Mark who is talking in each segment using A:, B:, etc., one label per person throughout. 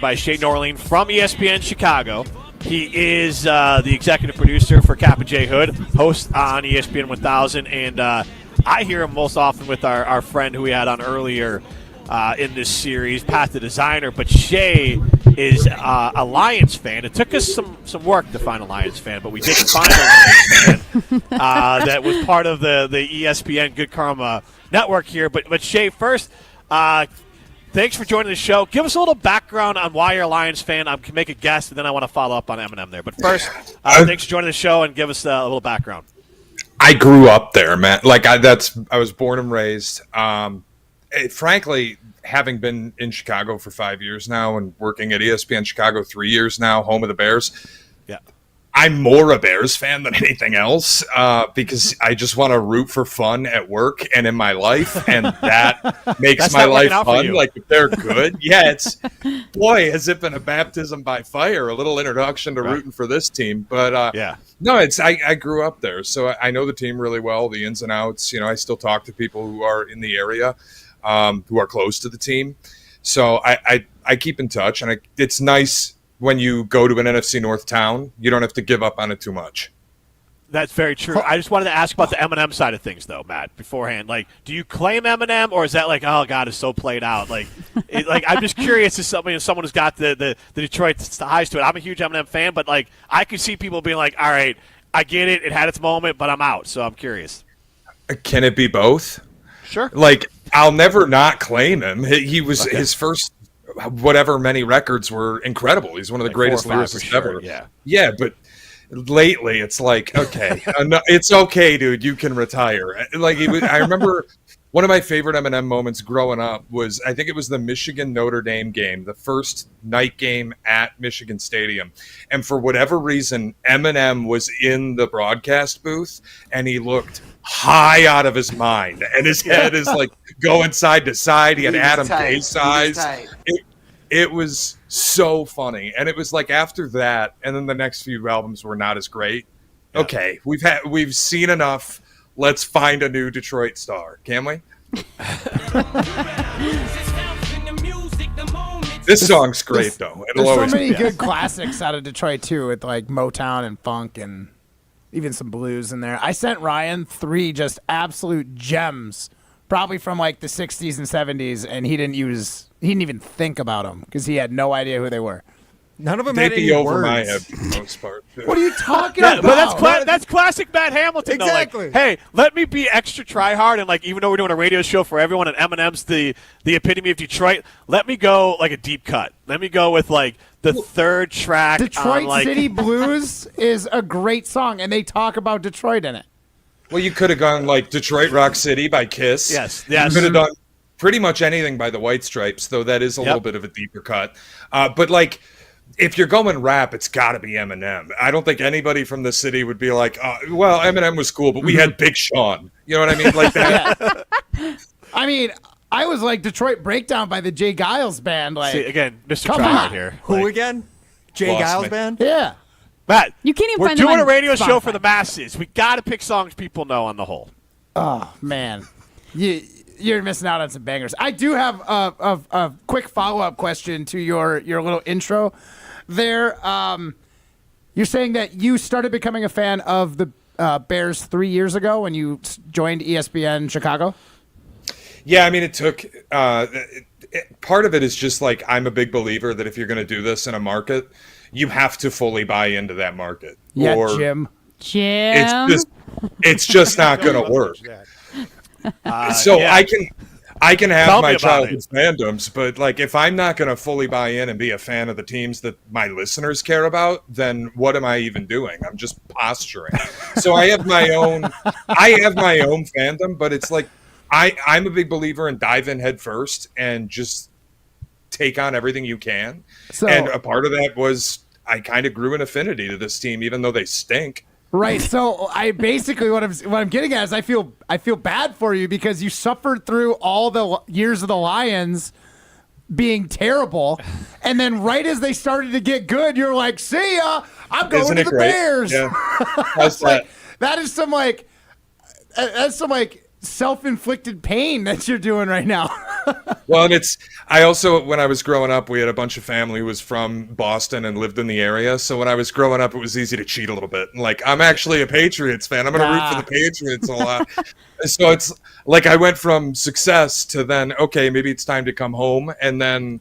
A: by Shea Norling from ESPN Chicago. He is the executive producer for Kappa J Hood, host on ESPN 1000, and I hear him most often with our friend who we had on earlier in this series, Pat the designer. But Shea is a Lions fan. It took us some work to find a Lions fan, but we did find a Lions fan that was part of the ESPN Good Karma network here. But Shea, first, thanks for joining the show. Give us a little background on why you're a Lions fan. I can make a guess, and then I want to follow up on Eminem there. But first, thanks for joining the show, and give us a little background.
B: I grew up there, man. Like I was born and raised. Frankly, having been in Chicago for 5 years now and working at ESPN Chicago 3 years now, home of the Bears.
A: Yeah.
B: I'm more a Bears fan than anything else because I just want to root for fun at work and in my life, and that makes my life fun. Like, if they're good, has it been a baptism by fire, a little introduction to rooting for this team. But I grew up there, so I know the team really well, the ins and outs. I still talk to people who are in the area, who are close to the team. So I keep in touch, and it's nice. When you go to an NFC North town, you don't have to give up on it too much.
A: That's very true. I just wanted to ask about the Eminem side of things, though, Matt, beforehand. Like, do you claim Eminem, or is that like, oh, God, it's so played out? Like, I'm just curious as someone who's got the Detroit ties to it. I'm a huge Eminem fan, but, like, I could see people being like, all right, I get it. It had its moment, but I'm out. So I'm curious.
B: Can it be both?
A: Sure.
B: Like, I'll never not claim him. He was his first – whatever many records were incredible. He's one of the greatest lyricists ever. Yeah, but lately it's like, okay, it's okay, dude. You can retire. Like I remember one of my favorite Eminem moments growing up was, I think it was the Michigan Notre Dame game, the first night game at Michigan Stadium, and for whatever reason, Eminem was in the broadcast booth, and he looked high out of his mind, and his head is like going side to side. He had Adam Gay's size. It was so funny, and it was like after that, and then the next few albums were not as great. Yeah. Okay, we've seen enough. Let's find a new Detroit star, can we? This song's great, though.
C: There's so many good classics out of Detroit too, with like Motown and funk and even some blues in there. I sent Ryan 3 just absolute gems, probably from like the 60s and 70s, and he didn't even think about them because he had no idea who they were.
D: None of them had any
B: over
D: words.
B: my head for the most part.
C: What are you talking about?
A: But that's classic Matt Hamilton.
D: Exactly.
A: Though. Like, hey, let me be extra try hard, and like, even though we're doing a radio show for everyone, and Eminem's the epitome of Detroit, let me go like a deep cut. Let me go with like the third track.
C: Detroit
A: on,
C: City Blues is a great song, and they talk about Detroit in it.
B: Well, you could have gone like Detroit Rock City by Kiss.
A: Yes.
B: You could have done pretty much anything by the White Stripes, though that is a little bit of a deeper cut. But like, if you're going rap, it's got to be Eminem. I don't think anybody from the city would be like, well, Eminem was cool, but we had Big Sean. You know what I mean? Like that.
C: Yeah. I mean, I was like Detroit Breakdown by the Jay Giles Band. Like,
A: see, again, Mr.
C: Come
A: Tryhard
C: on.
A: here.
D: Who
A: Like,
D: again? Jay Giles Band?
C: Yeah.
A: Matt,
E: You can't even
A: we're
E: find them
A: doing a
E: on
A: radio show
E: Spotify.
A: for the masses. We got to pick songs people know on the whole.
C: Oh, man. You're missing out on some bangers. I do have a quick follow-up question to your little intro there. You're saying that you started becoming a fan of the Bears 3 years ago when you joined ESPN Chicago?
B: Yeah, I mean, it took part of it is just like, I'm a big believer that if you're going to do this in a market, you have to fully buy into that market.
C: Yeah,
B: or
C: Jim.
B: It's just not going to work. I can have
A: Tell me
B: my
A: about
B: childhood
A: it.
B: fandoms, but like, if I'm not going to fully buy in and be a fan of the teams that my listeners care about, then what am I even doing? I'm just posturing. So I have my own fandom, but it's like, I'm a big believer in dive in head first and just take on everything you can. And a part of that was I kind of grew an affinity to this team, even though they stink.
C: Right. So I basically what I'm getting at is I feel bad for you because you suffered through all the years of the Lions being terrible, and then right as they started to get good, you're like, "See ya! I'm going to the Bears."
B: Yeah.
C: How's that? That is some like self-inflicted pain that you're doing right now.
B: Well, and I also, when I was growing up, we had a bunch of family who was from Boston and lived in the area. So when I was growing up, it was easy to cheat a little bit. Like, I'm actually a Patriots fan. I'm going to root for the Patriots a lot. So it's like I went from success to then, okay, maybe it's time to come home. And then,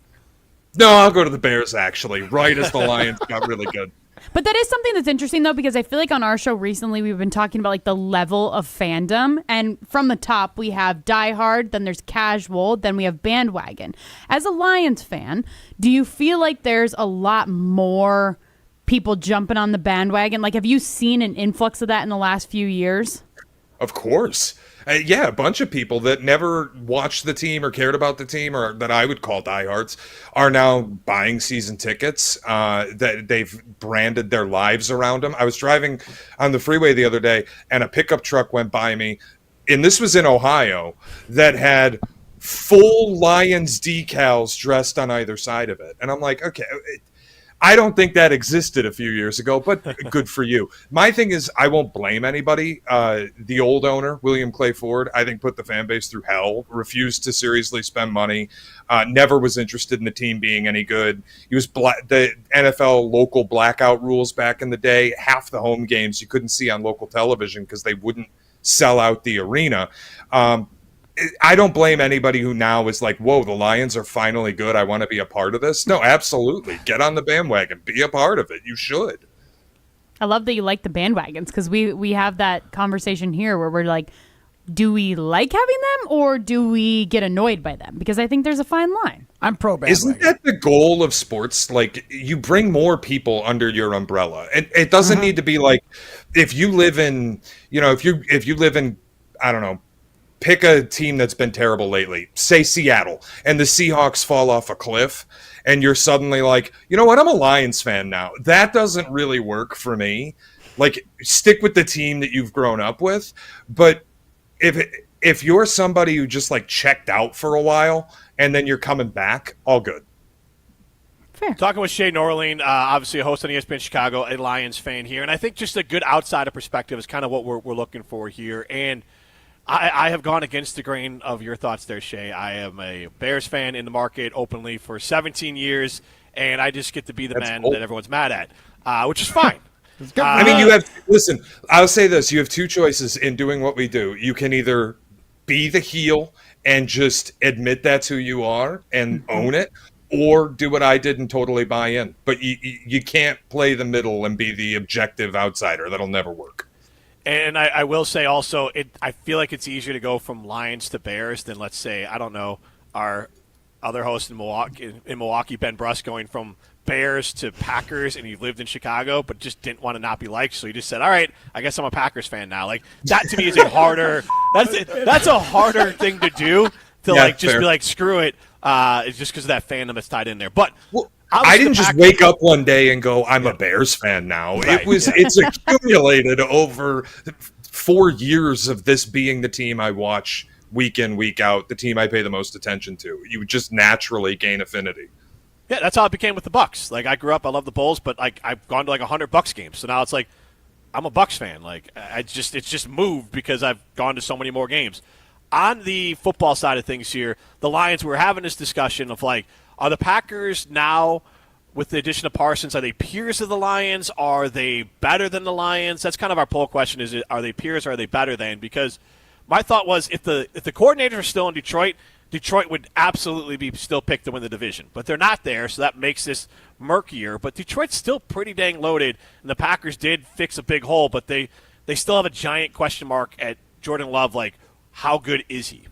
B: no, I'll go to the Bears, actually, right as the Lions got really good.
E: But that is something that's interesting, though, because I feel like on our show recently we've been talking about like the level of fandom. And from the top, we have diehard, then there's casual, then we have bandwagon. As a Lions fan, do you feel like there's a lot more people jumping on the bandwagon? Like, have you seen an influx of that in the last few years?
B: Of course. Yeah, a bunch of people that never watched the team or cared about the team, or that I would call diehards, are now buying season tickets. That they've branded their lives around them. I was driving on the freeway the other day, and a pickup truck went by me, and this was in Ohio, that had full Lions decals dressed on either side of it. And I'm like, okay, I don't think that existed a few years ago, but good for you. My thing is, I won't blame anybody. The old owner, William Clay Ford, I think put the fan base through hell, refused to seriously spend money, never was interested in the team being any good. He was the NFL local blackout rules back in the day. Half the home games you couldn't see on local television because they wouldn't sell out the arena. I don't blame anybody who now is like, whoa, the Lions are finally good. I want to be a part of this. No, absolutely. Get on the bandwagon. Be a part of it. You should.
E: I love that you like the bandwagons, because we have that conversation here where we're like, do we like having them or do we get annoyed by them? Because I think there's a fine line.
C: I'm pro bandwagon.
B: Isn't that the goal of sports? Like, you bring more people under your umbrella. It doesn't need to be like, if you live in, if you live in, I don't know, pick a team that's been terrible lately, say Seattle, and the Seahawks fall off a cliff, and you're suddenly like, you know what, I'm a Lions fan now. That doesn't really work for me. Like, stick with the team that you've grown up with. But if you're somebody who just like checked out for a while and then you're coming back, all good.
E: Fair.
A: Talking with Shea Norling, obviously a host on ESPN Chicago, a Lions fan here, and I think just a good outsider perspective is kind of what we're looking for here. And I have gone against the grain of your thoughts there, Shea. I am a Bears fan in the market openly for 17 years, and I just get to be the man that everyone's mad at, which is fine.
B: I mean, listen, I'll say this. You have two choices in doing what we do. You can either be the heel and just admit that's who you are and own it, or do what I did and totally buy in. But you can't play the middle and be the objective outsider. That'll never work.
A: And I will say also, I feel like it's easier to go from Lions to Bears than, let's say, I don't know, our other host in Milwaukee, Ben Bruss, going from Bears to Packers, and he lived in Chicago but just didn't want to not be liked, so he just said, all right, I guess I'm a Packers fan now. Like, that to me is a harder that's a harder thing to do, to just be like, screw it, it's just because of that fandom that's tied in there. But
B: I didn't just wake up one day and go, I'm a Bears fan now. Right. It's accumulated over 4 years of this being the team I watch week in, week out, the team I pay the most attention to. You would just naturally gain affinity.
A: Yeah, that's how it became with the Bucks. Like, I grew up, I love the Bulls, but like I've gone to like 100 Bucks games, so now it's like I'm a Bucks fan. Like, it's just moved because I've gone to so many more games. On the football side of things here, the Lions, we're having this discussion of like, are the Packers now, with the addition of Parsons, are they peers of the Lions? Are they better than the Lions? That's kind of our poll question, is are they peers or are they better than? Because my thought was, if the coordinators are still in Detroit would absolutely be still picked to win the division. But they're not there, so that makes this murkier. But Detroit's still pretty dang loaded, and the Packers did fix a big hole, but they still have a giant question mark at Jordan Love. Like, how good is he?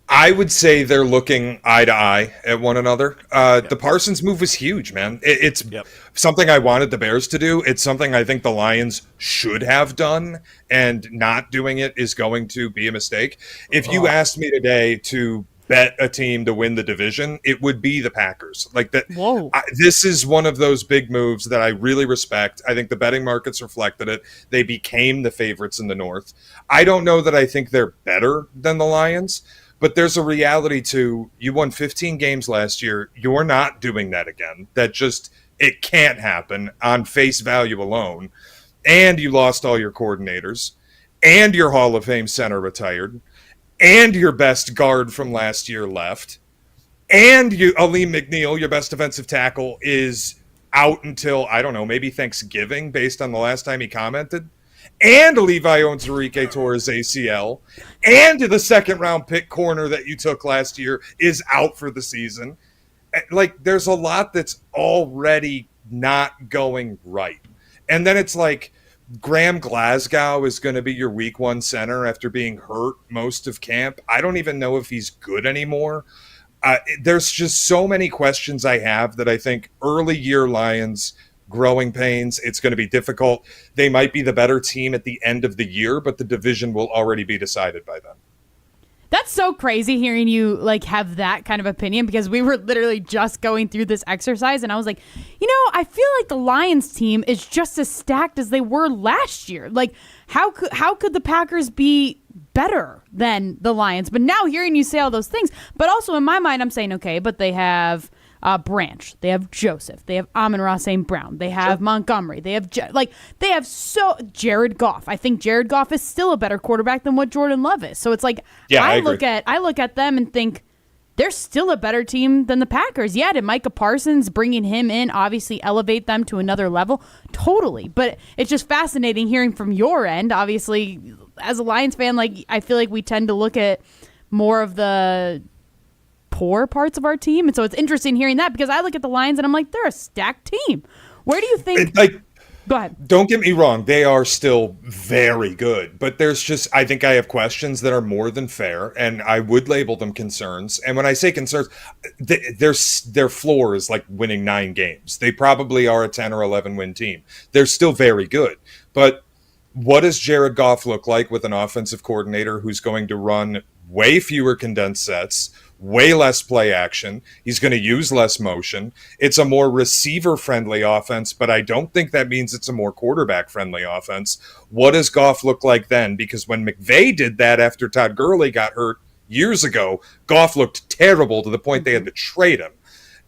B: I would say they're looking eye to eye at one another. The Parsons move was huge, man. It's something I wanted the Bears to do. It's something I think the Lions should have done, and not doing it is going to be a mistake. If you asked me today to bet a team to win the division, it would be the Packers. Like that.
E: Whoa.
B: This is one of those big moves that I really respect. I think the betting markets reflected it. They became the favorites in the North. I don't know that I think they're better than the Lions, but there's a reality to, you won 15 games last year. You're not doing that again. It can't happen on face value alone. And you lost all your coordinators. and your Hall of Fame center retired, and your best guard from last year left, and Aleem McNeil, your best defensive tackle, is out until, I don't know, maybe Thanksgiving, based on the last time he commented, and Levi Onwuzurike tore his ACL, and the second-round pick corner that you took last year is out for the season. Like, there's a lot that's already not going right. And then it's like, Graham Glasgow is going to be your week 1 center after being hurt most of camp. I don't even know if he's good anymore. There's just so many questions I have that I think early year Lions, growing pains, it's going to be difficult. They might be the better team at the end of the year, but the division will already be decided by then.
E: That's so crazy hearing you have that kind of opinion, because we were literally just going through this exercise and I was like, I feel like the Lions team is just as stacked as they were last year. Like, how could the Packers be better than the Lions? But now hearing you say all those things, but also in my mind, I'm saying, okay, but they have Branch, they have Joseph, they have Amon-Ra St. Brown, they have Montgomery, they have Jared Goff. I think Jared Goff is still a better quarterback than what Jordan Love is. So it's like, I look at them and think they're still a better team than the Packers. Yeah, did Micah Parsons, bringing him in, obviously elevate them to another level? Totally. But it's just fascinating hearing from your end. Obviously, as a Lions fan, I feel like we tend to look at more of the poor parts of our team. And so it's interesting hearing that, because I look at the Lions and I'm like, they're a stacked team. Where do you think... Go ahead.
B: Don't get me wrong. They are still very good, but there's just, I think I have questions that are more than fair, and I would label them concerns. And when I say concerns, their floor is like winning 9 games. They probably are a 10 or 11 win team. They're still very good. But what does Jared Goff look like with an offensive coordinator who's going to run way fewer condensed sets, way less play action? He's going to use less motion. It's a more receiver-friendly offense, but I don't think that means it's a more quarterback-friendly offense. What does Goff look like then? Because when McVay did that after Todd Gurley got hurt years ago, Goff looked terrible to the point they had to trade him.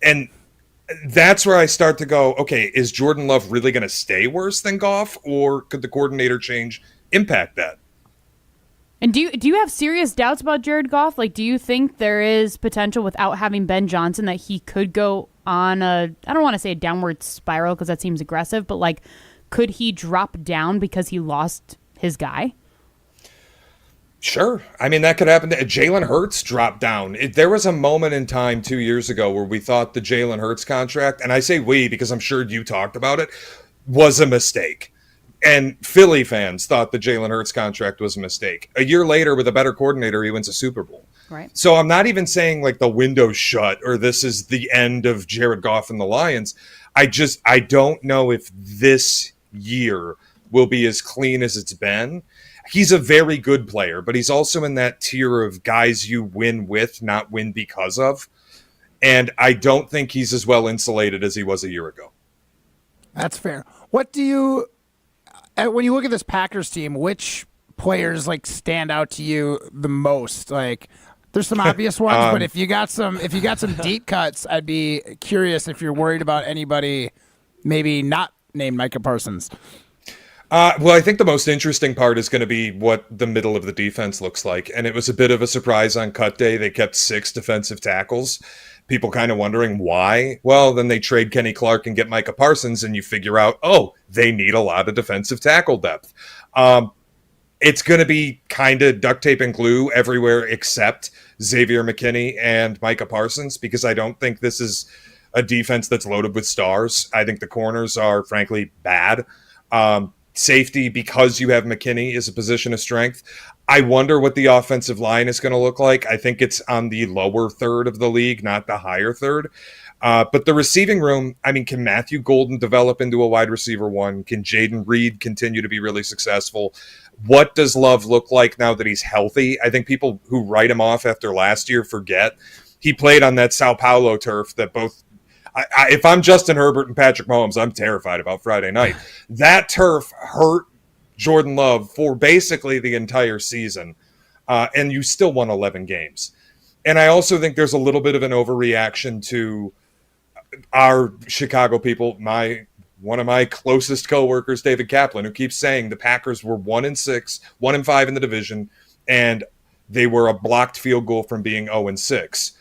B: And that's where I start to go, okay, is Jordan Love really going to stay worse than Goff, or could the coordinator change impact that?
E: And do you have serious doubts about Jared Goff? Like, do you think there is potential without having Ben Johnson that he could go on I don't want to say a downward spiral because that seems aggressive, but could he drop down because he lost his guy?
B: Sure. I mean, that could happen. Jalen Hurts dropped down. There was a moment in time 2 years ago where we thought the Jalen Hurts contract, and I say we because I'm sure you talked about it, was a mistake. And Philly fans thought the Jalen Hurts contract was a mistake. A year later, with a better coordinator, he wins a Super Bowl.
E: Right.
B: So I'm not even saying the window's shut or this is the end of Jared Goff and the Lions. I don't know if this year will be as clean as it's been. He's a very good player, but he's also in that tier of guys you win with, not win because of. And I don't think he's as well insulated as he was a year ago.
C: That's fair. What do you... When you look at this Packers team, which players stand out to you the most? There's some obvious ones, but if you got some deep cuts, I'd be curious if you're worried about anybody maybe not named Micah Parsons.
B: Well, I think the most interesting part is going to be what the middle of the defense looks like, and it was a bit of a surprise on cut day. They kept 6 defensive tackles. People kind of wondering why. Well, then they trade Kenny Clark and get Micah Parsons, and you figure out, they need a lot of defensive tackle depth. It's going to be kind of duct tape and glue everywhere except Xavier McKinney and Micah Parsons, because I don't think this is a defense that's loaded with stars. I think the corners are, frankly, bad. Safety, because you have McKinney, is a position of strength. I wonder what the offensive line is going to look like. I think it's on the lower third of the league, not the higher third. But the receiving room, I mean, can Matthew Golden develop into a wide receiver 1? Can Jaden Reed continue to be really successful? What does Love look like now that he's healthy? I think people who write him off after last year forget he played on that Sao Paulo turf that both... if I'm Justin Herbert and Patrick Mahomes, I'm terrified about Friday night. That turf hurt Jordan Love for basically the entire season, and you still won 11 games. And I also think there's a little bit of an overreaction to our Chicago people, my one of my closest coworkers, David Kaplan, who keeps saying the Packers were 1-6, 1-5 in the division, and they were a blocked field goal from being 0-6.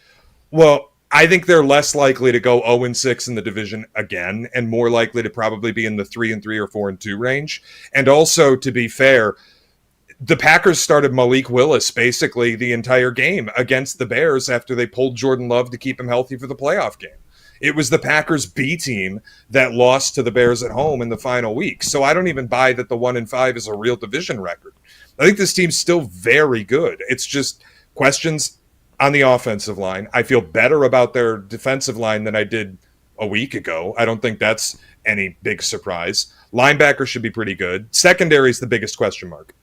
B: Well, I think they're less likely to go 0-6 in the division again, and more likely to probably be in the 3-3 or 4-2 range. And also, to be fair, the Packers started Malik Willis basically the entire game against the Bears after they pulled Jordan Love to keep him healthy for the playoff game. It was the Packers B team that lost to the Bears at home in the final week. So I don't even buy that the 1-5 is a real division record. I think this team's still very good. It's just questions on the offensive line. I feel better about their defensive line than I did a week ago. I don't think that's any big surprise. Linebacker should be pretty good. Secondary is the biggest question mark.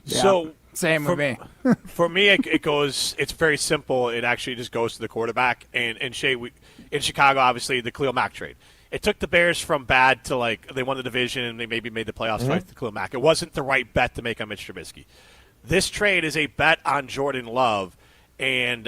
C: Yeah,
A: so
C: same with me.
A: For me, it goes. It's very simple. It actually just goes to the quarterback. And Shea, in Chicago, obviously the Khalil Mack trade. It took the Bears from bad to like they won the division and they maybe made the playoffs right to Khalil Mack. It wasn't the right bet to make on Mitch Trubisky. This trade is a bet on Jordan Love, and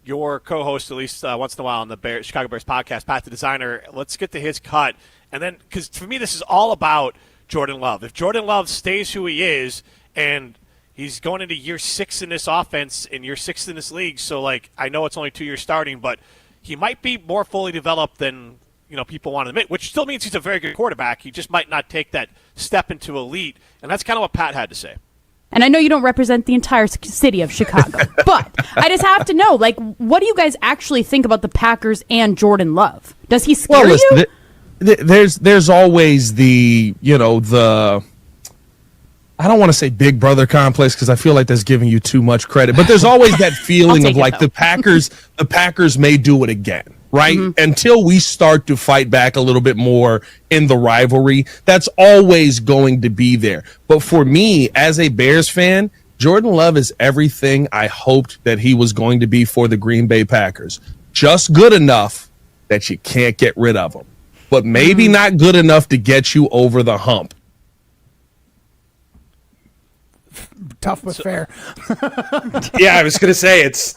A: your co-host, at least once in a while on the Chicago Bears podcast, Pat the Designer. Let's get to his cut, and then because for me this is all about Jordan Love. If Jordan Love stays who he is, and he's going into year 6 in this offense and year 6 in this league, so like I know it's only 2 years starting, but he might be more fully developed than people want to admit, which still means he's a very good quarterback. He just might not take that step into elite, and that's kind of what Pat had to say.
E: And I know you don't represent the entire city of Chicago, but I just have to know, like, what do you guys actually think about the Packers and Jordan Love? Does he scare you?
F: There's always the I don't want to say big brother complex because I feel like that's giving you too much credit, but there's always that feeling of like the Packers may do it again, right? Mm-hmm. Until we start to fight back a little bit more in the rivalry, that's always going to be there. But for me, as a Bears fan, Jordan Love is everything I hoped that he was going to be for the Green Bay Packers. Just good enough that you can't get rid of him, but maybe not good enough to get you over the hump.
C: Tough but fair.
B: Yeah, I was going to say it's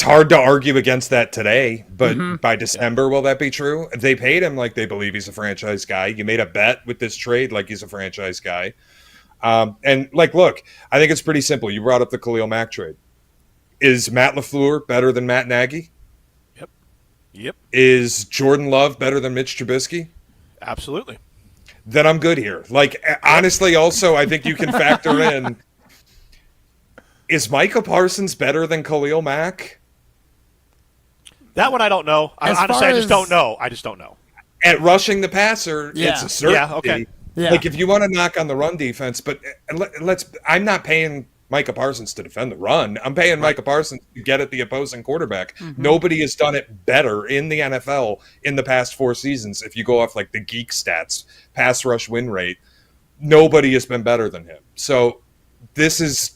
B: hard to argue against that today, but by December, will that be true? They paid him like they believe he's a franchise guy. You made a bet with this trade like he's a franchise guy. And look, I think it's pretty simple. You brought up the Khalil Mack trade. Is Matt LaFleur better than Matt Nagy?
A: Yep.
B: Is Jordan Love better than Mitch Trubisky?
A: Absolutely.
B: Then I'm good here. Honestly, also, I think you can factor in, is Micah Parsons better than Khalil Mack?
A: That one I don't know. I just don't know. I just don't know.
B: At rushing the passer, it's a certainty.
A: Yeah, okay.
C: Yeah.
B: If you want to knock on the run defense, but I'm not paying Micah Parsons to defend the run. I'm paying Micah Parsons to get at the opposing quarterback. Mm-hmm. Nobody has done it better in the NFL in the past 4 seasons. If you go off the geek stats, pass rush win rate, nobody has been better than him. So this is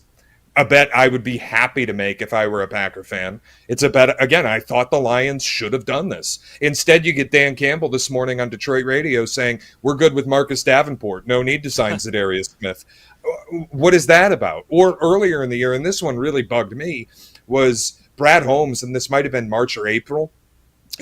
B: a bet I would be happy to make if I were a Packer fan. It's a bet, again, I thought the Lions should have done this. Instead, you get Dan Campbell this morning on Detroit radio saying, we're good with Marcus Davenport. No need to sign Za'Darius Smith. What is that about? Or earlier in the year, and this one really bugged me, was Brad Holmes, and this might have been March or April.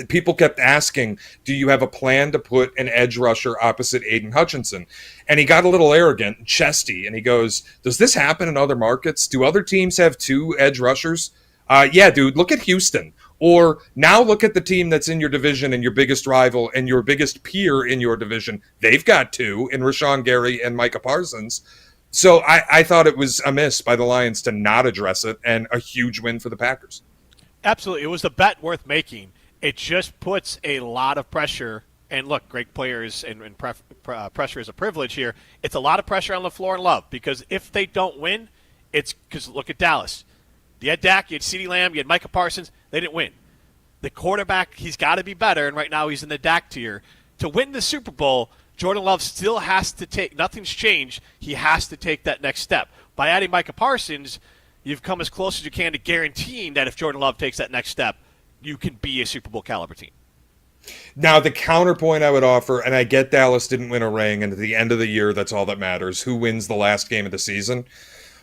B: People kept asking, do you have a plan to put an edge rusher opposite Aiden Hutchinson? And he got a little arrogant and chesty, and he goes, does this happen in other markets? Do other teams have 2 edge rushers? Yeah, dude, look at Houston. Or now look at the team that's in your division and your biggest rival and your biggest peer in your division. They've got 2 in Rashawn Gary and Micah Parsons. So I thought it was a miss by the Lions to not address it, and a huge win for the Packers.
A: Absolutely. It was a bet worth making. It just puts a lot of pressure. And look, great players and pressure is a privilege here. It's a lot of pressure on LaFleur and Love, because if they don't win, it's because look at Dallas. You had Dak, you had CeeDee Lamb, you had Micah Parsons. They didn't win. The quarterback, he's got to be better, and right now he's in the Dak tier. To win the Super Bowl, Jordan Love still has to take – nothing's changed. He has to take that next step. By adding Micah Parsons, you've come as close as you can to guaranteeing that if Jordan Love takes that next step, you can be a Super Bowl caliber team.
B: Now, the counterpoint I would offer, and I get Dallas didn't win a ring, and at the end of the year, that's all that matters. Who wins the last game of the season?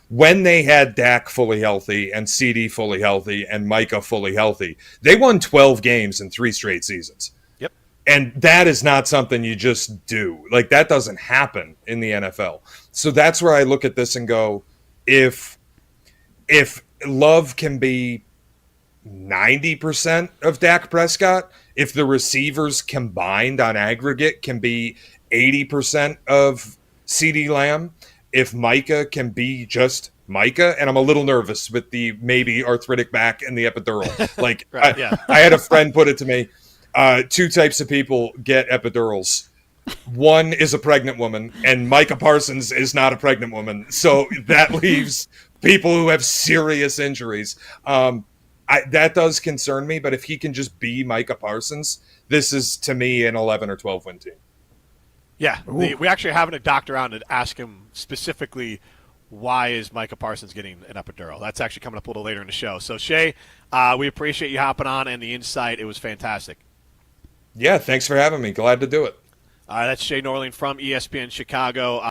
B: When they had Dak fully healthy and CD fully healthy and Micah fully healthy, they won 12 games in 3 straight seasons.
A: Yep.
B: And that is not something you just do. Like, that doesn't happen in the NFL. So that's where I look at this and go, if Love can be 90% of Dak Prescott, if the receivers combined on aggregate can be 80% of CeeDee Lamb, if Micah can be just Micah, and I'm a little nervous with the maybe arthritic back and the epidural. Like, right, I had a friend put it to me, 2 types of people get epidurals. One is a pregnant woman, and Micah Parsons is not a pregnant woman. So that leaves people who have serious injuries. That does concern me, but if he can just be Micah Parsons, this is, to me, an 11 or 12 win team.
A: Yeah, we actually having a doctor on to ask him specifically why is Micah Parsons getting an epidural. That's actually coming up a little later in the show. So, Shea, we appreciate you hopping on and the insight. It was fantastic.
B: Yeah, thanks for having me. Glad to do it.
A: That's Shea Norling from ESPN Chicago.